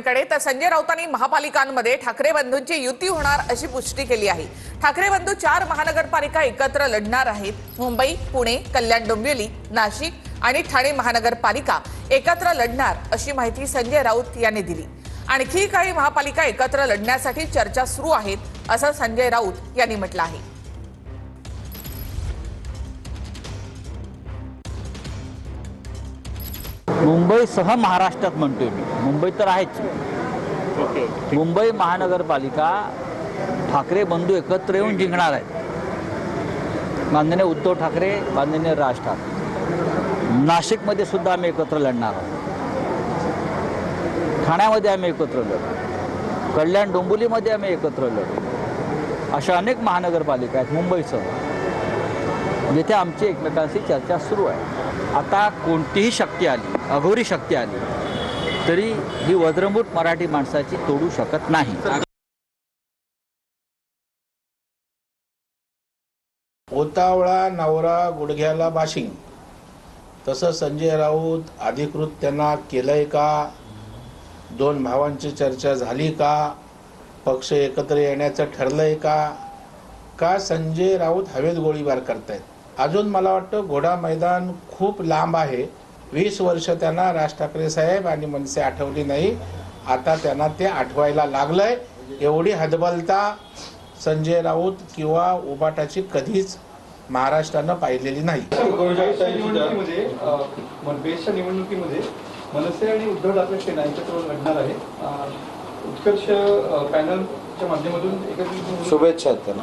कडे तर संजय राऊतांनी महापालिकांमध्ये ठाकरे बंधूंची युती होणार अशी पुष्टी केली आहे। ठाकरे बंधू 4 महानगरपालिका एकत्र लढणार आहेत। मुंबई, पुणे, कल्याण डोंबिवली, नाशिक आणि ठाणे महानगरपालिका एकत्र लढणार अशी माहिती संजय राऊत यांनी दिली। आणखी काही महापालिका एकत्र लढण्यासाठी चर्चा सुरू आहेत असं संजय राऊत यांनी म्हटलं आहे। मुंबईसह महाराष्ट्रात म्हणतोय मी, मुंबई तर आहेच। मुंबई महानगरपालिका ठाकरे बंधू एकत्र येऊन जिंकणार आहेत। माननीय उद्धव ठाकरे, माननीय राज ठाकरे। नाशिकमध्ये सुद्धा आम्ही एकत्र लढणार आहोत। ठाण्यामध्ये आम्ही एकत्र लढू, कल्याण डोंबिवलीमध्ये आम्ही एकत्र लढू। अशा अनेक महानगरपालिका आहेत मुंबईसह, जिथे आमची एकमेकांशी चर्चा सुरू आहे। आता कोणतीही शक्ती आली, अघोरी शक्ती आली तरी ही वज्रमूठ मराठी माणसाची तोडू शकत नाही। ओतावळा नवरा गुडघ्याला बाशिंग, तसं संजय राऊत अधिकृत त्यांना केलंय का? दोन भावांची चर्चा झाली का? पक्ष एकत्र येण्याचं ठरलंय का संजय राऊत हवेत गोळीबार करतायत? अजून मला वाटतं घोडा मैदान खूप लांब आहे। 20 वर्ष त्यांना राज ठाकरे साहेब आणि मनसे आठवली नाही, आता त्यांना ते आठवायला लागलंय। एवढी हतबलता संजय राऊत किंवा उबाटाची कधीच महाराष्ट्रानं पाहिलेली नाही। मनसेच्या निवडणुकीमध्ये मनसे आणि उद्धव ठाकरे सेना एकत्र लढणार आहे। उत्कर्ष पॅनलच्या माध्यमातून एकत्रित शुभेच्छा त्यांना।